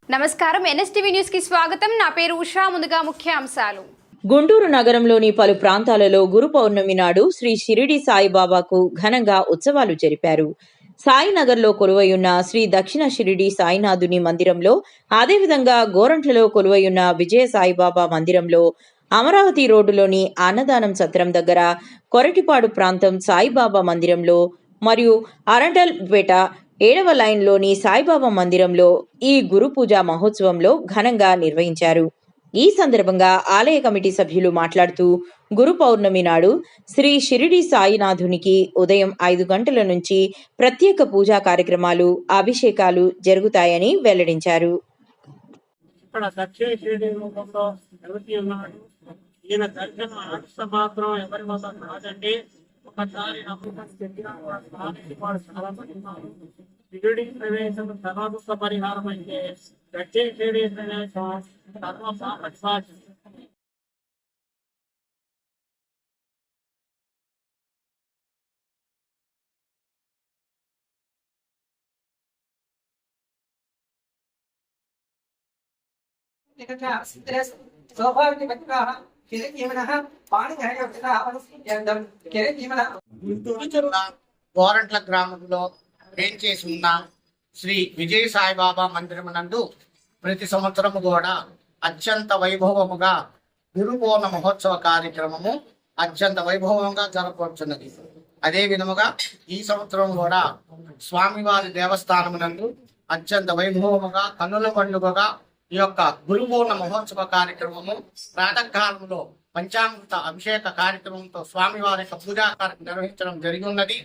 నమస్కారం NSTV news కి స్వాగతం. నా పేరు ఉషా. ముందుగా ముఖ్యాంశాలు. గుంటూరు నగరంలోని పలు ప్రాంతాలలో గురు పౌర్ణమి నాడు శ్రీ షిరిడి సాయిబాబాకు ఘనంగా ఉత్సవాలు జరిపారు. సాయినగర్లో కొలువయున్న శ్రీ దక్షిణ షిరిడి సాయినాథుని మందిరంలో, అదేవిధంగా గోరంట్లలో కొలువయున్న విజయ సాయిబాబా మందిరంలో, అమరావతి రోడ్డులోని అన్నదానం సత్రం దగ్గర కొరటిపాడు ప్రాంతం సాయిబాబా మందిరంలో మరియు అరండల్పేట 7వ లైన్లోని సాయిబాబా మందిరంలో ఈ గురు పూజా మహోత్సవంలో ఘనంగా నిర్వహించారు. ఈ సందర్భంగా ఆలయ కమిటీ సభ్యులు మాట్లాడుతూ గురు పౌర్ణమి నాడు శ్రీ షిరిడి సాయినాథునికి ఉదయం 5 గంటల నుంచి ప్రత్యేక పూజా కార్యక్రమాలు, అభిషేకాలు జరుగుతాయని వెల్లడించారు. ఇక్కడ దక్షిణ షిరిడి రూపంలో ఎవరి ఉన్నాడు. ఈయన దర్శనం అంత మాత్రం ఎవరి వల్ల కాదండి. ఒకసారి నమ్మకం చెప్పినా కూడా వాడు చాలా మంది ఉన్నారు. షిరిడి ప్రవేశం సర్వదుఃఖ పరిహారం అయితే దక్షిణ షిరిడి ప్రవేశం సర్వ పరిభాష. గుంటూరు జిల్లా గోరంట్ల గ్రామంలో చేసి ఉన్న శ్రీ విజయ సాయిబాబా మందిరం నందు ప్రతి సంవత్సరము కూడా అత్యంత వైభవముగా గురు పౌర్ణ మహోత్సవ కార్యక్రమము అత్యంత వైభవంగా జరపవచ్చున్నది. అదే విధముగా ఈ సంవత్సరం కూడా స్వామివారి దేవస్థానం నందు అత్యంత వైభవముగా కన్నుల పండుగగా ఈ యొక్క గురు పౌర్ణ మహోత్సవ కార్యక్రమము ప్రాతకాలంలో పంచామృత అభిషేక కార్యక్రమంతో స్వామివారి యొక్క పూజా కార్యక్రమం నిర్వహించడం జరిగి ఉన్నది.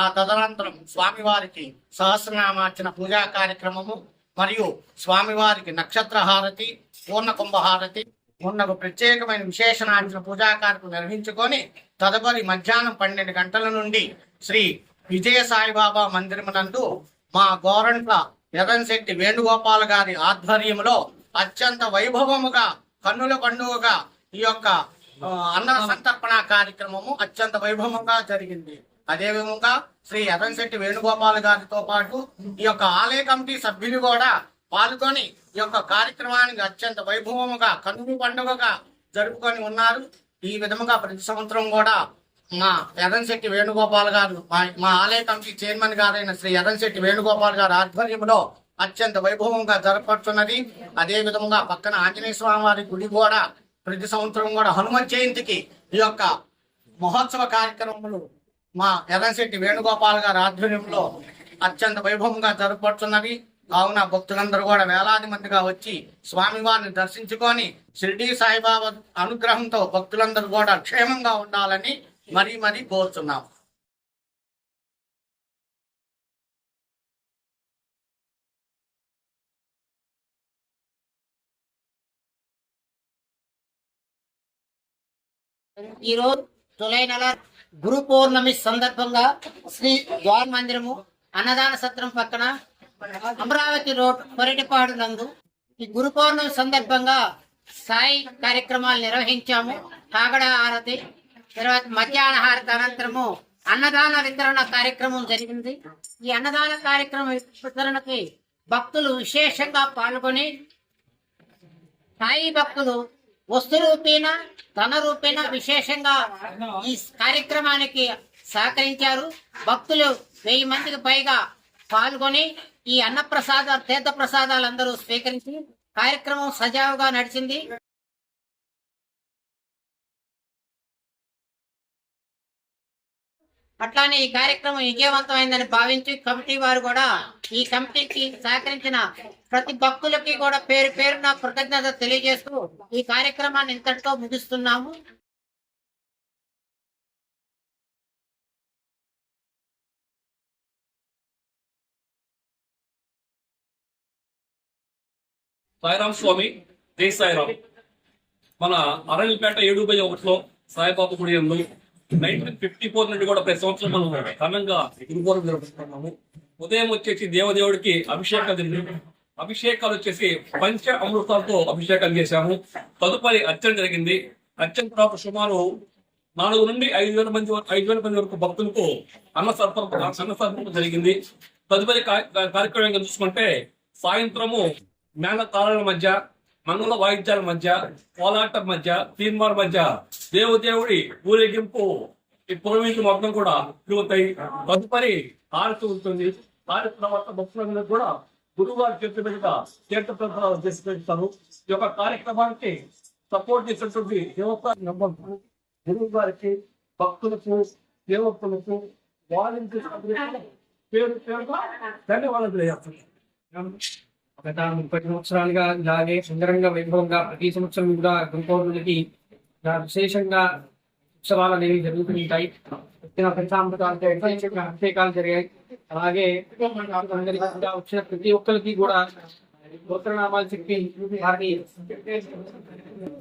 ఆ తదనంతరం స్వామివారికి సహస్రనామార్చన పూజా కార్యక్రమము మరియు స్వామివారికి నక్షత్ర హారతి, పూర్ణ కుంభహారతి ఉన్నకు ప్రత్యేకమైన విశేషణార్చన పూజా కార్యక్రమం నిర్వహించుకొని తదుపరి మధ్యాహ్నం 12 గంటల నుండి శ్రీ విజయ సాయిబాబా మందిరమునందు మా గోరంట్ల యదంశెట్టి వేణుగోపాల్ గారి ఆధ్వర్యంలో అత్యంత వైభవముగా కన్నుల పండుగగా ఈ యొక్క అన్న సంతర్పణ కార్యక్రమము అత్యంత వైభవంగా జరిగింది. అదే విధంగా శ్రీ యదంశెట్టి వేణుగోపాల్ గారితో పాటు ఈ యొక్క ఆలయ కమిటీ సభ్యులు కూడా పాల్గొని ఈ యొక్క కార్యక్రమానికి అత్యంత వైభవముగా కన్నుల పండుగగా జరుపుకొని ఉన్నారు. ఈ విధముగా ప్రతి సంవత్సరం కూడా మా యదంశెట్టి వేణుగోపాల్ గారు, మా ఆలయ కమిటీ చైర్మన్ గారైన శ్రీ యదంశెట్టి వేణుగోపాల్ గారి ఆధ్వర్యంలో అత్యంత వైభవంగా జరపడుతున్నది. అదే విధంగా పక్కన ఆంజనేయ స్వామి వారి గుడి కూడా ప్రతి సంవత్సరం కూడా హనుమత్ జయంతికి ఈ యొక్క మహోత్సవ కార్యక్రమములు మా యదంశెట్టి వేణుగోపాల్ గారి ఆధ్వర్యంలో అత్యంత వైభవంగా జరపడుతున్నవి. కావున భక్తులందరూ కూడా వేలాది మందిగా వచ్చి స్వామివారిని దర్శించుకొని షిరిడి సాయిబాబా అనుగ్రహంతో భక్తులందరూ కూడా క్షేమంగా ఉండాలని మరీ కోరుతున్నాం. ఈరోజు జూలై నెల గురు పౌర్ణమి సందర్భంగా శ్రీ ద్వార మందిరము అన్నదాన సత్రం పక్కన అమరావతి రోడ్ కొరటిపాడు నందు ఈ గురు పౌర్ణమి సందర్భంగా సాయి కార్యక్రమాలు నిర్వహించాము. కాగడ హారతి, తర్వాత మధ్యాహ్న హారతి అనంతరము అన్నదాన వితరణ కార్యక్రమం జరిగింది. ఈ అన్నదాన కార్యక్రమం వితరణకి భక్తులు విశేషంగా పాల్గొని సాయి భక్తులు వస్తు రూపేణ, ధన రూపేణ విశేషంగా ఈ కార్యక్రమానికి సహకరించారు. భక్తులు 1000 మందికి పైగా పాల్గొని ఈ అన్నప్రసాద తీర్థ ప్రసాదాలు అందరూ స్వీకరించి కార్యక్రమం సజావుగా నడిచింది. అట్లానే ఈ కార్యక్రమం విజయవంతమైందని భావించి కమిటీ వారు కూడా ఈ కమిటీకి సహకరించిన ప్రతి భక్తులకి కూడా పేరు పేరున కృతజ్ఞత తెలియజేస్తూ ఈ కార్యక్రమాన్ని ఇంతటితో ముగిస్తున్నాము. సాయిరాం స్వామి, జై సాయిరాం. మన అరణ్యపేట 7/1లో సాయిబాబా గుడి ఉంది. 1954 నుండి కూడా ప్రతి సంవత్సరం మనం ఘనంగా గురుపౌర్ణమి జరుపుకుంటున్నాము. ఉదయం వచ్చేసి దేవదేవుడికి అభిషేకాలు వచ్చేసి పంచ అమృతాలతో అభిషేకాలు చేశాము. తదుపరి అర్చన జరిగింది. అర్చన తర్వాత సుమారు 4 నుండి 5,000 మంది వరకు భక్తులకు అన్న సర్పణ జరిగింది. తదుపరి కార్యక్రమం చూసుకుంటే సాయంత్రము మేళతాళాల మధ్య, మంగళ వాయిద్యాల మధ్య, కోలాటం మధ్య, తీర్మాల మధ్య దేవుడి ఊరేగింపు ఈ పురవీధులు మొత్తం కూడా తిరుగుతాయి. తదుపరి హారతి ఉంటుంది. హారతి తర్వాత భక్తులందరూ కూడా గురువారి చేతి మీద తీర్థ ప్రసాదాలు చేసి పెడతారు. ఈ యొక్క కార్యక్రమానికి సపోర్ట్ చేసినటువంటి దేవత గురువు గారికి, భక్తులకు, దేవతలకు, వాలంటీర్లకు పేరు పేరుగా ధన్యవాదాలు తెలియజేస్తున్నాను. గత 30 సంవత్సరాలుగా ఇలాగే సుందరంగా వైభవంగా ప్రతి సంవత్సరం కూడా గురు పౌర్ణమికి విశేషంగా ఉత్సవాలు అనేవి జరుగుతుంటాయి. అభిషేకాలు జరిగాయి. అలాగే అందరికీ కూడా వచ్చిన ప్రతి ఒక్కరికి కూడా గోత్రనామాలు చెప్పి వారిని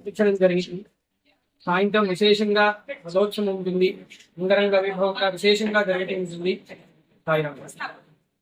శిక్షణ జరిగింది. సాయంత్రం విశేషంగా రథోత్సవం ఉంటుంది. సుందరంగా వైభవంగా విశేషంగా జరగటం ఉంటుంది. సాయిరామ్.